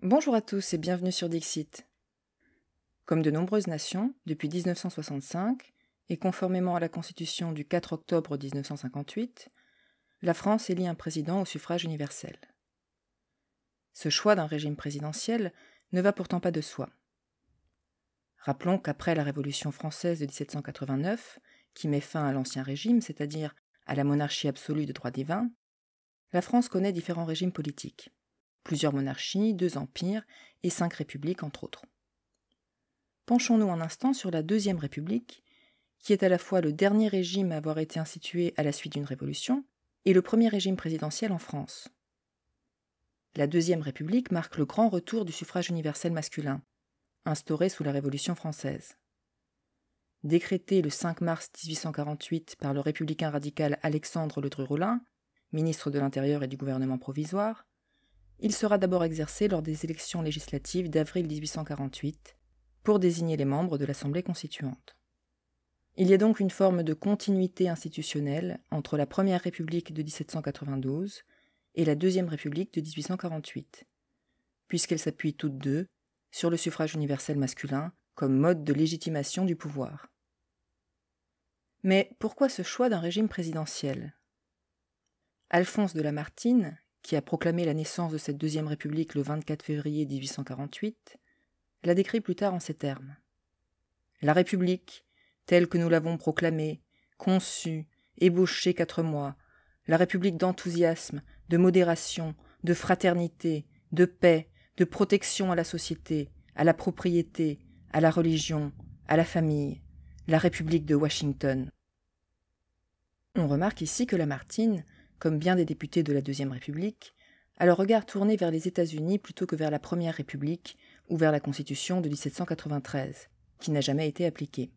Bonjour à tous et bienvenue sur Dixit. Comme de nombreuses nations, depuis 1965, et conformément à la Constitution du 4 octobre 1958, la France élit un président au suffrage universel. Ce choix d'un régime présidentiel ne va pourtant pas de soi. Rappelons qu'après la Révolution française de 1789, qui met fin à l'Ancien Régime, c'est-à-dire à la monarchie absolue de droit divin, la France connaît différents régimes politiques. Plusieurs monarchies, 2 empires et 5 républiques entre autres. Penchons-nous un instant sur la Deuxième République, qui est à la fois le dernier régime à avoir été institué à la suite d'une révolution et le premier régime présidentiel en France. La Deuxième République marque le grand retour du suffrage universel masculin, instauré sous la Révolution française. Décrété le 5 mars 1848 par le républicain radical Alexandre Ledru-Rollin, ministre de l'Intérieur et du gouvernement provisoire, il sera d'abord exercé lors des élections législatives d'avril 1848 pour désigner les membres de l'Assemblée constituante. Il y a donc une forme de continuité institutionnelle entre la Première République de 1792 et la Deuxième République de 1848, puisqu'elles s'appuient toutes deux sur le suffrage universel masculin comme mode de légitimation du pouvoir. Mais pourquoi ce choix d'un régime présidentiel ? Alphonse de Lamartine, qui a proclamé la naissance de cette Deuxième République le 24 février 1848, la décrit plus tard en ces termes. La République, telle que nous l'avons proclamée, conçue, ébauchée 4 mois, la République d'enthousiasme, de modération, de fraternité, de paix, de protection à la société, à la propriété, à la religion, à la famille, la République de Washington. On remarque ici que Lamartine, comme bien des députés de la Deuxième République, a le regard tourné vers les États-Unis plutôt que vers la Première République ou vers la Constitution de 1793, qui n'a jamais été appliquée.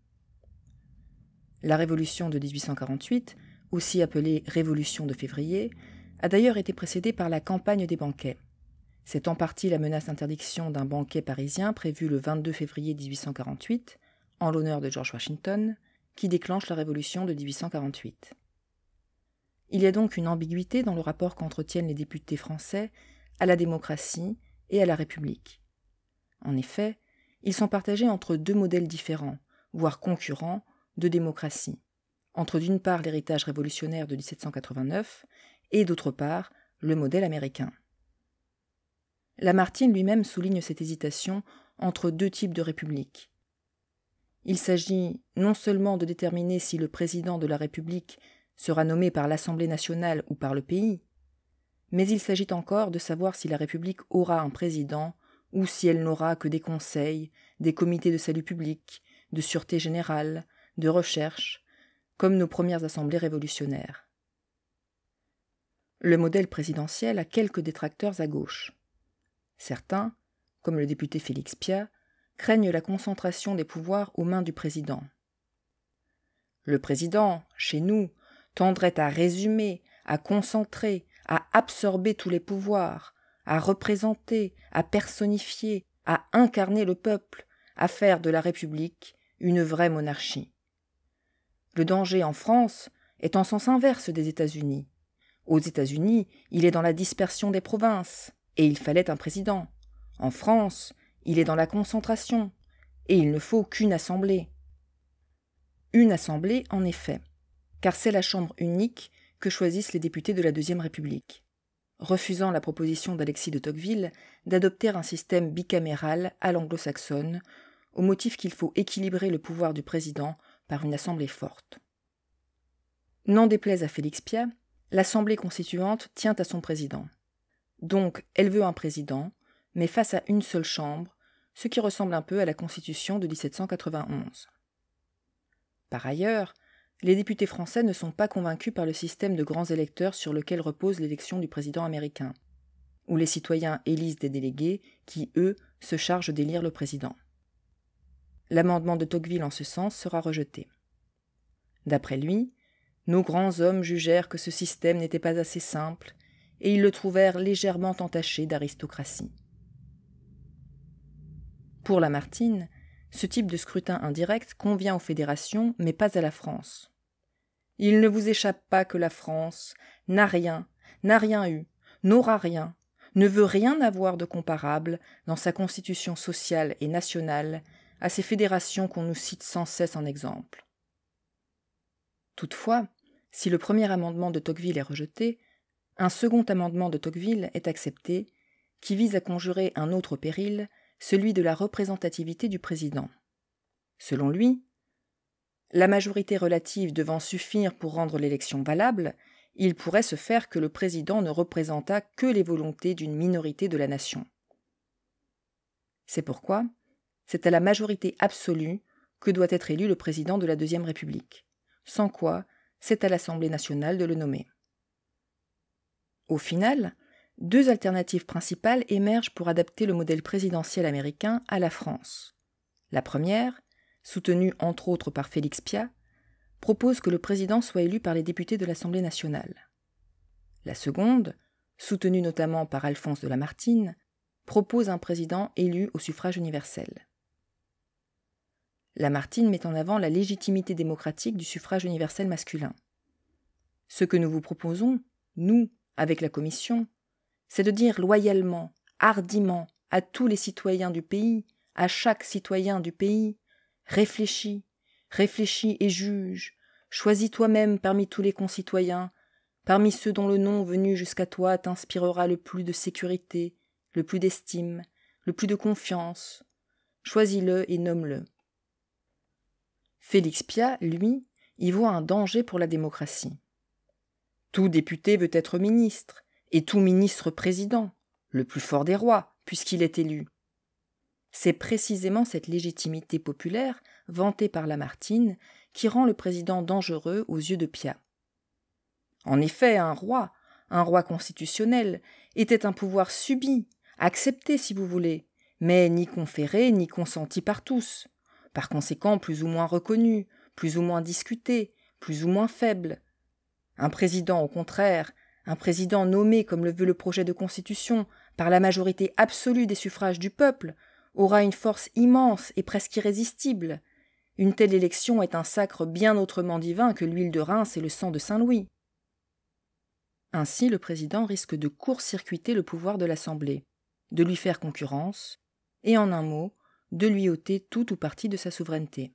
La Révolution de 1848, aussi appelée Révolution de février, a d'ailleurs été précédée par la campagne des banquets. C'est en partie la menace d'interdiction d'un banquet parisien prévu le 22 février 1848, en l'honneur de George Washington, qui déclenche la Révolution de 1848. Il y a donc une ambiguïté dans le rapport qu'entretiennent les députés français à la démocratie et à la République. En effet, ils sont partagés entre 2 modèles différents, voire concurrents, de démocratie, entre d'une part l'héritage révolutionnaire de 1789 et d'autre part le modèle américain. Lamartine lui-même souligne cette hésitation entre 2 types de république. Il s'agit non seulement de déterminer si le président de la République sera nommé par l'Assemblée nationale ou par le pays, mais il s'agit encore de savoir si la République aura un président ou si elle n'aura que des conseils, des comités de salut public, de sûreté générale, de recherche, comme nos premières assemblées révolutionnaires. Le modèle présidentiel a quelques détracteurs à gauche. Certains, comme le député Félix Piat, craignent la concentration des pouvoirs aux mains du président. Le président, chez nous, tendrait à résumer, à concentrer, à absorber tous les pouvoirs, à représenter, à personnifier, à incarner le peuple, à faire de la République une vraie monarchie. Le danger en France est en sens inverse des États-Unis. Aux États-Unis, il est dans la dispersion des provinces, et il fallait un président. En France, il est dans la concentration, et il ne faut qu'une assemblée. Une assemblée, en effet, car c'est la chambre unique que choisissent les députés de la Deuxième République, refusant la proposition d'Alexis de Tocqueville d'adopter un système bicaméral à l'anglo-saxonne, au motif qu'il faut équilibrer le pouvoir du président par une assemblée forte. N'en déplaise à Félix Piat, l'Assemblée constituante tient à son président. Donc, elle veut un président, mais face à une seule chambre, ce qui ressemble un peu à la Constitution de 1791. Par ailleurs, les députés français ne sont pas convaincus par le système de grands électeurs sur lequel repose l'élection du président américain, où les citoyens élisent des délégués qui, eux, se chargent d'élire le président. L'amendement de Tocqueville en ce sens sera rejeté. D'après lui, nos grands hommes jugèrent que ce système n'était pas assez simple et ils le trouvèrent légèrement entaché d'aristocratie. Pour Lamartine, ce type de scrutin indirect convient aux fédérations, mais pas à la France. Il ne vous échappe pas que la France n'a rien eu, n'aura rien, ne veut rien avoir de comparable dans sa constitution sociale et nationale à ces fédérations qu'on nous cite sans cesse en exemple. Toutefois, si le premier amendement de Tocqueville est rejeté, un second amendement de Tocqueville est accepté, qui vise à conjurer un autre péril, celui de la représentativité du président. Selon lui, la majorité relative devant suffire pour rendre l'élection valable, il pourrait se faire que le président ne représentât que les volontés d'une minorité de la nation. C'est pourquoi c'est à la majorité absolue que doit être élu le président de la Deuxième République, sans quoi c'est à l'Assemblée nationale de le nommer. Au final, deux alternatives principales émergent pour adapter le modèle présidentiel américain à la France. La première, soutenue entre autres par Félix Piat, propose que le président soit élu par les députés de l'Assemblée nationale. La seconde, soutenue notamment par Alphonse de Lamartine, propose un président élu au suffrage universel. Lamartine met en avant la légitimité démocratique du suffrage universel masculin. Ce que nous vous proposons, nous, avec la Commission, c'est de dire loyalement, hardiment, à tous les citoyens du pays, à chaque citoyen du pays, réfléchis et juge, choisis toi-même parmi tous les concitoyens, parmi ceux dont le nom venu jusqu'à toi t'inspirera le plus de sécurité, le plus d'estime, le plus de confiance. Choisis-le et nomme-le. Félix Piat, lui, y voit un danger pour la démocratie. Tout député veut être ministre, et tout ministre président, le plus fort des rois, puisqu'il est élu. C'est précisément cette légitimité populaire, vantée par Lamartine, qui rend le président dangereux aux yeux de Piat. En effet, un roi constitutionnel, était un pouvoir subi, accepté si vous voulez, mais ni conféré ni consenti par tous, par conséquent plus ou moins reconnu, plus ou moins discuté, plus ou moins faible. Un président, au contraire, un président nommé comme le veut le projet de constitution, par la majorité absolue des suffrages du peuple, aura une force immense et presque irrésistible. Une telle élection est un sacre bien autrement divin que l'huile de Reims et le sang de Saint-Louis. Ainsi, le président risque de court-circuiter le pouvoir de l'Assemblée, de lui faire concurrence, et en un mot, de lui ôter tout ou partie de sa souveraineté.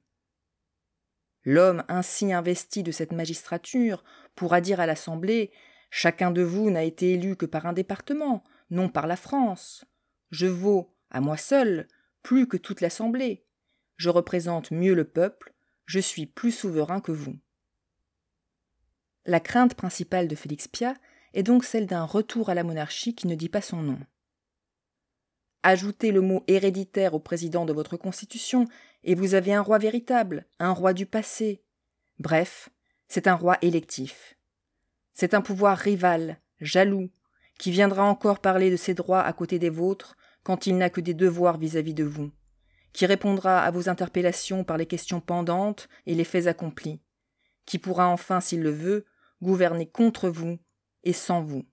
L'homme ainsi investi de cette magistrature pourra dire à l'Assemblée « Chacun de vous n'a été élu que par un département, non par la France. Je vaux, à moi seul, plus que toute l'Assemblée. Je représente mieux le peuple, je suis plus souverain que vous. » La crainte principale de Félix Piat est donc celle d'un retour à la monarchie qui ne dit pas son nom. Ajoutez le mot héréditaire au président de votre Constitution et vous avez un roi véritable, un roi du passé. Bref, c'est un roi électif. C'est un pouvoir rival, jaloux, qui viendra encore parler de ses droits à côté des vôtres quand il n'a que des devoirs vis-à-vis de vous, qui répondra à vos interpellations par les questions pendantes et les faits accomplis, qui pourra enfin, s'il le veut, gouverner contre vous et sans vous.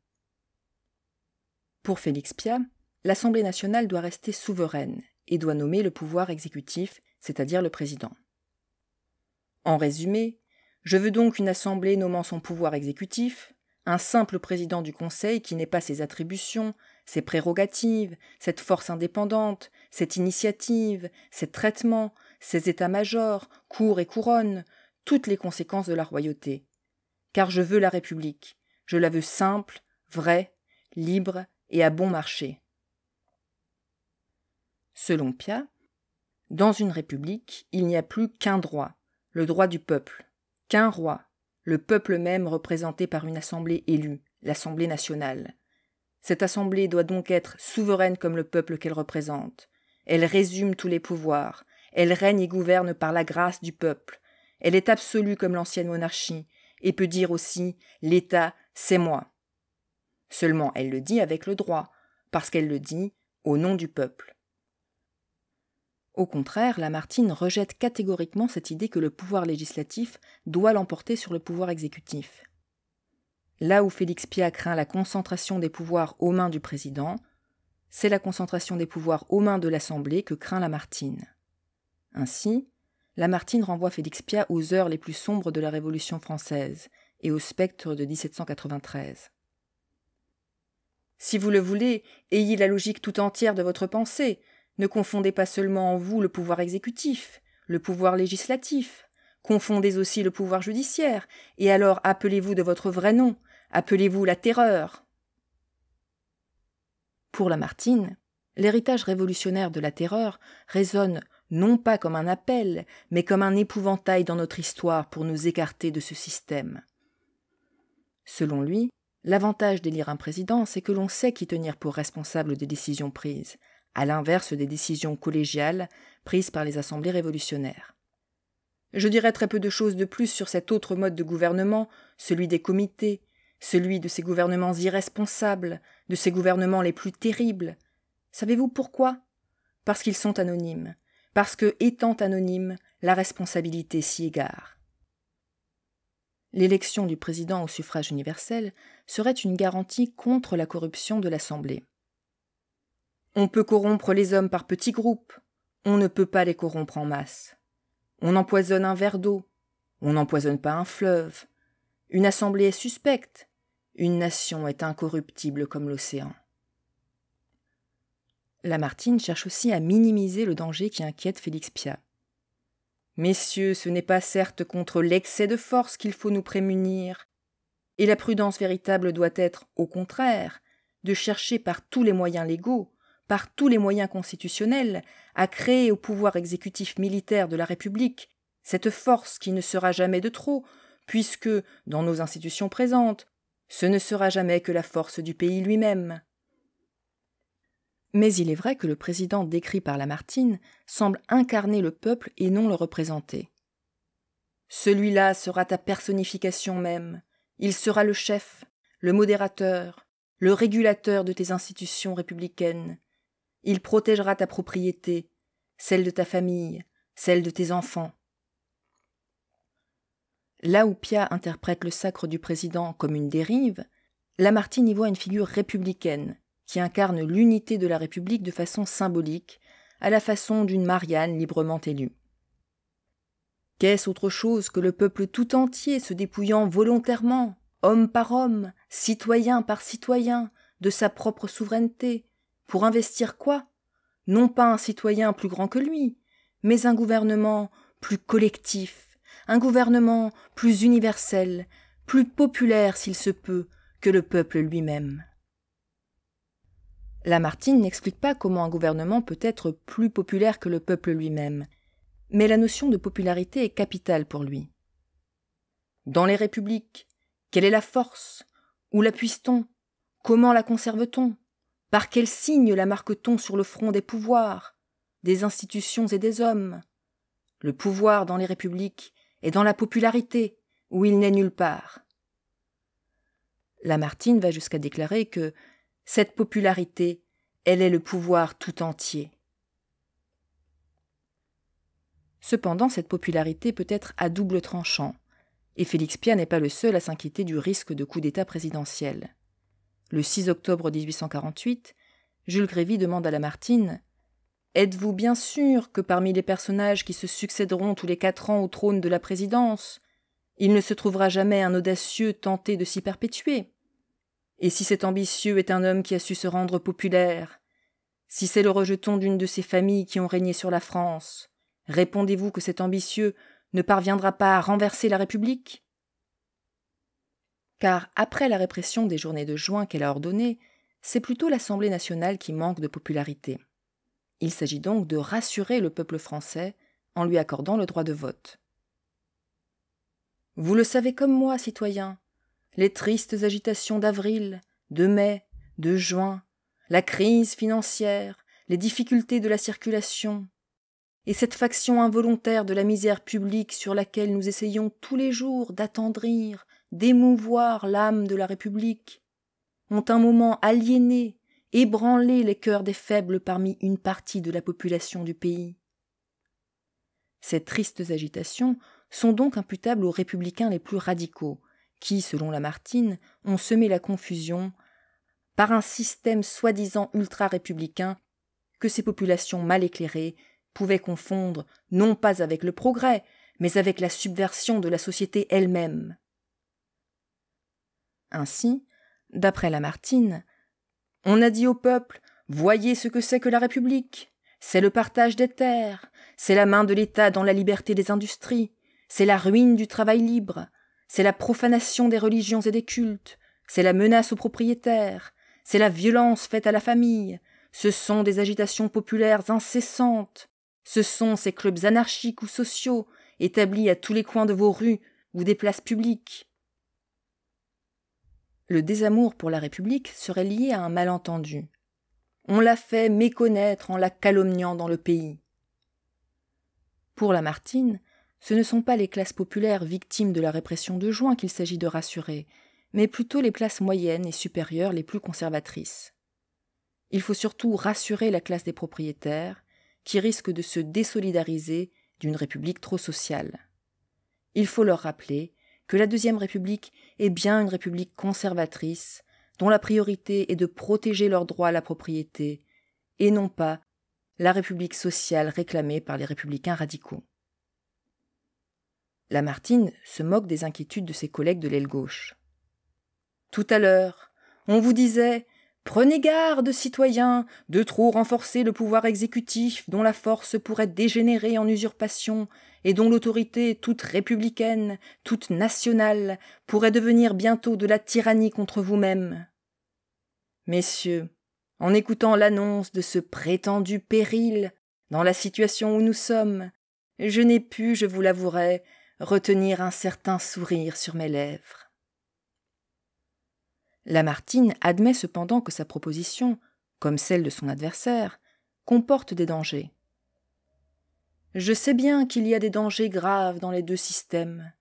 Pour Félix Piat, l'Assemblée nationale doit rester souveraine et doit nommer le pouvoir exécutif, c'est-à-dire le président. En résumé, je veux donc une Assemblée nommant son pouvoir exécutif, un simple président du Conseil qui n'ait pas ses attributions, ses prérogatives, cette force indépendante, cette initiative, ses traitements, ses états-majors, cours et couronnes, toutes les conséquences de la royauté. Car je veux la République, je la veux simple, vraie, libre et à bon marché. Selon Piat, dans une république, il n'y a plus qu'un droit, le droit du peuple, qu'un roi, le peuple même représenté par une assemblée élue, l'Assemblée nationale. Cette assemblée doit donc être souveraine comme le peuple qu'elle représente. Elle résume tous les pouvoirs, elle règne et gouverne par la grâce du peuple. Elle est absolue comme l'ancienne monarchie, et peut dire aussi « l'État, c'est moi ». Seulement elle le dit avec le droit, parce qu'elle le dit au nom du peuple. Au contraire, Lamartine rejette catégoriquement cette idée que le pouvoir législatif doit l'emporter sur le pouvoir exécutif. Là où Félix Piat craint la concentration des pouvoirs aux mains du président, c'est la concentration des pouvoirs aux mains de l'Assemblée que craint Lamartine. Ainsi, Lamartine renvoie Félix Piat aux heures les plus sombres de la Révolution française et au spectre de 1793. Si vous le voulez, ayez la logique tout entière de votre pensée. Ne confondez pas seulement en vous le pouvoir exécutif, le pouvoir législatif. Confondez aussi le pouvoir judiciaire, et alors appelez-vous de votre vrai nom, appelez-vous la terreur. Pour Lamartine, l'héritage révolutionnaire de la terreur résonne non pas comme un appel, mais comme un épouvantail dans notre histoire pour nous écarter de ce système. Selon lui, l'avantage d'élire un président, c'est que l'on sait qui tenir pour responsable des décisions prises, à l'inverse des décisions collégiales prises par les assemblées révolutionnaires. Je dirais très peu de choses de plus sur cet autre mode de gouvernement, celui des comités, celui de ces gouvernements irresponsables, de ces gouvernements les plus terribles. Savez-vous pourquoi ? Parce qu'ils sont anonymes, parce que, étant anonymes, la responsabilité s'y égare. L'élection du président au suffrage universel serait une garantie contre la corruption de l'Assemblée. On peut corrompre les hommes par petits groupes, on ne peut pas les corrompre en masse. On empoisonne un verre d'eau, on n'empoisonne pas un fleuve. Une assemblée est suspecte, une nation est incorruptible comme l'océan. Lamartine cherche aussi à minimiser le danger qui inquiète Félix Pyat. Messieurs, ce n'est pas certes contre l'excès de force qu'il faut nous prémunir, et la prudence véritable doit être, au contraire, de chercher par tous les moyens légaux, par tous les moyens constitutionnels, à créer au pouvoir exécutif militaire de la République cette force qui ne sera jamais de trop, puisque, dans nos institutions présentes, ce ne sera jamais que la force du pays lui-même. Mais il est vrai que le président décrit par Lamartine semble incarner le peuple et non le représenter. Celui-là sera ta personnification même, il sera le chef, le modérateur, le régulateur de tes institutions républicaines. Il protégera ta propriété, celle de ta famille, celle de tes enfants. Là où Pyat interprète le sacre du président comme une dérive, Lamartine y voit une figure républicaine qui incarne l'unité de la République de façon symbolique, à la façon d'une Marianne librement élue. Qu'est-ce autre chose que le peuple tout entier se dépouillant volontairement, homme par homme, citoyen par citoyen, de sa propre souveraineté, pour investir quoi ? Non pas un citoyen plus grand que lui, mais un gouvernement plus collectif, un gouvernement plus universel, plus populaire s'il se peut, que le peuple lui-même. Lamartine n'explique pas comment un gouvernement peut être plus populaire que le peuple lui-même, mais la notion de popularité est capitale pour lui. Dans les républiques, quelle est la force ? Où la puise-t-on ? Comment la conserve-t-on ? Par quel signe la marque-t-on sur le front des pouvoirs, des institutions et des hommes ? Le pouvoir dans les républiques est dans la popularité, où il n'est nulle part. Lamartine va jusqu'à déclarer que cette popularité, elle est le pouvoir tout entier. Cependant, cette popularité peut être à double tranchant, et Félix Pyat n'est pas le seul à s'inquiéter du risque de coup d'État présidentiel. Le 6 octobre 1848, Jules Grévy demande à Lamartine « Êtes-vous bien sûr que parmi les personnages qui se succéderont tous les 4 ans au trône de la présidence, il ne se trouvera jamais un audacieux tenté de s'y perpétuer ? Et si cet ambitieux est un homme qui a su se rendre populaire, si c'est le rejeton d'une de ces familles qui ont régné sur la France, répondez-vous que cet ambitieux ne parviendra pas à renverser la République ? Car après la répression des journées de juin qu'elle a ordonnées, c'est plutôt l'Assemblée nationale qui manque de popularité. Il s'agit donc de rassurer le peuple français en lui accordant le droit de vote. Vous le savez comme moi, citoyens, les tristes agitations d'avril, de mai, de juin, la crise financière, les difficultés de la circulation, et cette faction involontaire de la misère publique sur laquelle nous essayons tous les jours d'attendrir, d'émouvoir l'âme de la République, ont un moment aliéné, ébranlé les cœurs des faibles parmi une partie de la population du pays. Ces tristes agitations sont donc imputables aux républicains les plus radicaux, qui, selon Lamartine, ont semé la confusion par un système soi-disant ultra-républicain que ces populations mal éclairées pouvaient confondre non pas avec le progrès, mais avec la subversion de la société elle-même. Ainsi, d'après Lamartine, On a dit au peuple « Voyez ce que c'est que la République. C'est le partage des terres, c'est la main de l'État dans la liberté des industries, c'est la ruine du travail libre, c'est la profanation des religions et des cultes, c'est la menace aux propriétaires, c'est la violence faite à la famille, ce sont des agitations populaires incessantes, ce sont ces clubs anarchiques ou sociaux établis à tous les coins de vos rues ou des places publiques. » Le désamour pour la République serait lié à un malentendu. On l'a fait méconnaître en la calomniant dans le pays. Pour Lamartine, ce ne sont pas les classes populaires victimes de la répression de juin qu'il s'agit de rassurer, mais plutôt les classes moyennes et supérieures les plus conservatrices. Il faut surtout rassurer la classe des propriétaires, qui risque de se désolidariser d'une République trop sociale. Il faut leur rappeler que la Deuxième République est bien une République conservatrice, dont la priorité est de protéger leurs droits à la propriété, et non pas la République sociale réclamée par les républicains radicaux. Lamartine se moque des inquiétudes de ses collègues de l'aile gauche. Tout à l'heure, on vous disait « Prenez garde, citoyens, de trop renforcer le pouvoir exécutif dont la force pourrait dégénérer en usurpation et dont l'autorité toute républicaine, toute nationale, pourrait devenir bientôt de la tyrannie contre vous-mêmes. » Messieurs, en écoutant l'annonce de ce prétendu péril, dans la situation où nous sommes, je n'ai pu, je vous l'avouerai, retenir un certain sourire sur mes lèvres. Lamartine admet cependant que sa proposition, comme celle de son adversaire, comporte des dangers. Je sais bien qu'il y a des dangers graves dans les deux systèmes,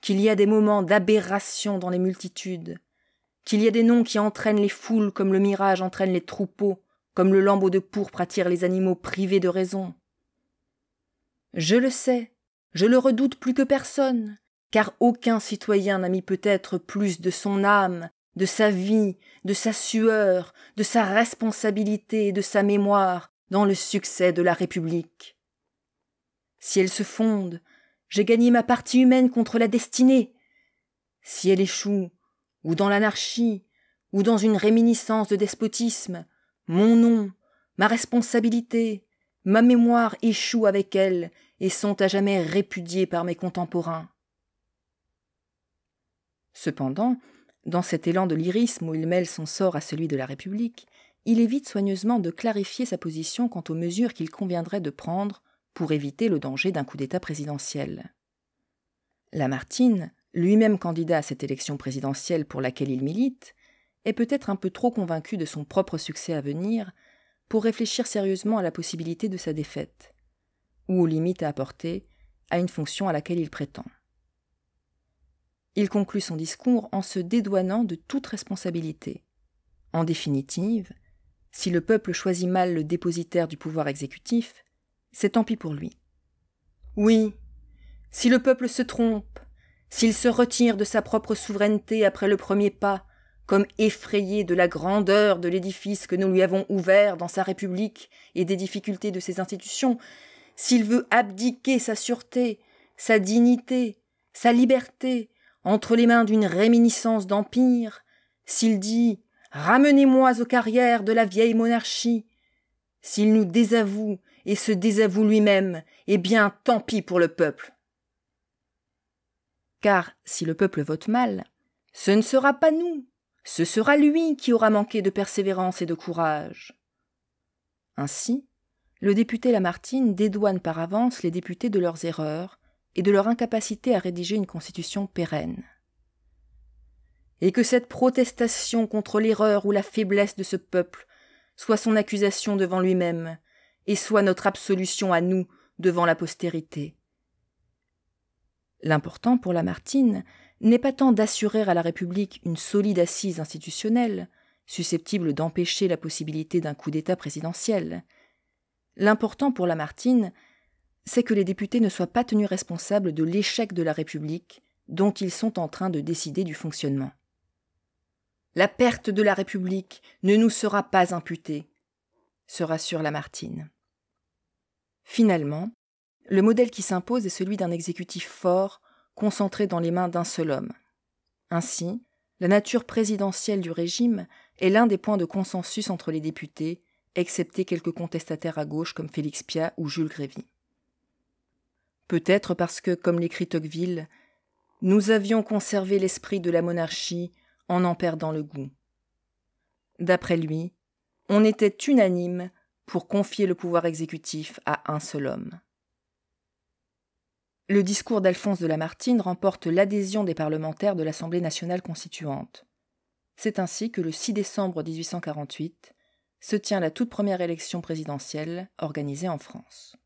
qu'il y a des moments d'aberration dans les multitudes, qu'il y a des noms qui entraînent les foules comme le mirage entraîne les troupeaux, comme le lambeau de pourpre attire les animaux privés de raison. Je le sais, je le redoute plus que personne, car aucun citoyen n'a mis peut-être plus de son âme, de sa vie, de sa sueur, de sa responsabilité et de sa mémoire dans le succès de la République. Si elle se fonde, j'ai gagné ma partie humaine contre la destinée. Si elle échoue, ou dans l'anarchie, ou dans une réminiscence de despotisme, mon nom, ma responsabilité, ma mémoire échouent avec elle et sont à jamais répudiés par mes contemporains. Cependant, dans cet élan de lyrisme où il mêle son sort à celui de la République, il évite soigneusement de clarifier sa position quant aux mesures qu'il conviendrait de prendre pour éviter le danger d'un coup d'État présidentiel. Lamartine, lui-même candidat à cette élection présidentielle pour laquelle il milite, est peut-être un peu trop convaincu de son propre succès à venir pour réfléchir sérieusement à la possibilité de sa défaite, ou aux limites à apporter à une fonction à laquelle il prétend. Il conclut son discours en se dédouanant de toute responsabilité. En définitive, si le peuple choisit mal le dépositaire du pouvoir exécutif, c'est tant pis pour lui. Oui, si le peuple se trompe, s'il se retire de sa propre souveraineté après le premier pas, comme effrayé de la grandeur de l'édifice que nous lui avons ouvert dans sa République et des difficultés de ses institutions, s'il veut abdiquer sa sûreté, sa dignité, sa liberté, entre les mains d'une réminiscence d'empire, s'il dit « Ramenez-moi aux carrières de la vieille monarchie », s'il nous désavoue et se désavoue lui-même, eh bien tant pis pour le peuple. Car si le peuple vote mal, ce ne sera pas nous, ce sera lui qui aura manqué de persévérance et de courage. Ainsi, le député Lamartine dédouane par avance les députés de leurs erreurs et de leur incapacité à rédiger une constitution pérenne. Et que cette protestation contre l'erreur ou la faiblesse de ce peuple soit son accusation devant lui-même et soit notre absolution à nous devant la postérité. L'important pour Lamartine n'est pas tant d'assurer à la République une solide assise institutionnelle, susceptible d'empêcher la possibilité d'un coup d'État présidentiel. L'important pour Lamartine, c'est que les députés ne soient pas tenus responsables de l'échec de la République dont ils sont en train de décider du fonctionnement. La perte de la République ne nous sera pas imputée, se rassure Lamartine. Finalement, le modèle qui s'impose est celui d'un exécutif fort, concentré dans les mains d'un seul homme. Ainsi, la nature présidentielle du régime est l'un des points de consensus entre les députés, excepté quelques contestataires à gauche comme Félix Piat ou Jules Grévy. Peut-être parce que, comme l'écrit Tocqueville, nous avions conservé l'esprit de la monarchie en perdant le goût. D'après lui, on était unanime pour confier le pouvoir exécutif à un seul homme. Le discours d'Alphonse de Lamartine remporte l'adhésion des parlementaires de l'Assemblée nationale constituante. C'est ainsi que le 6 décembre 1848 se tient la toute première élection présidentielle organisée en France.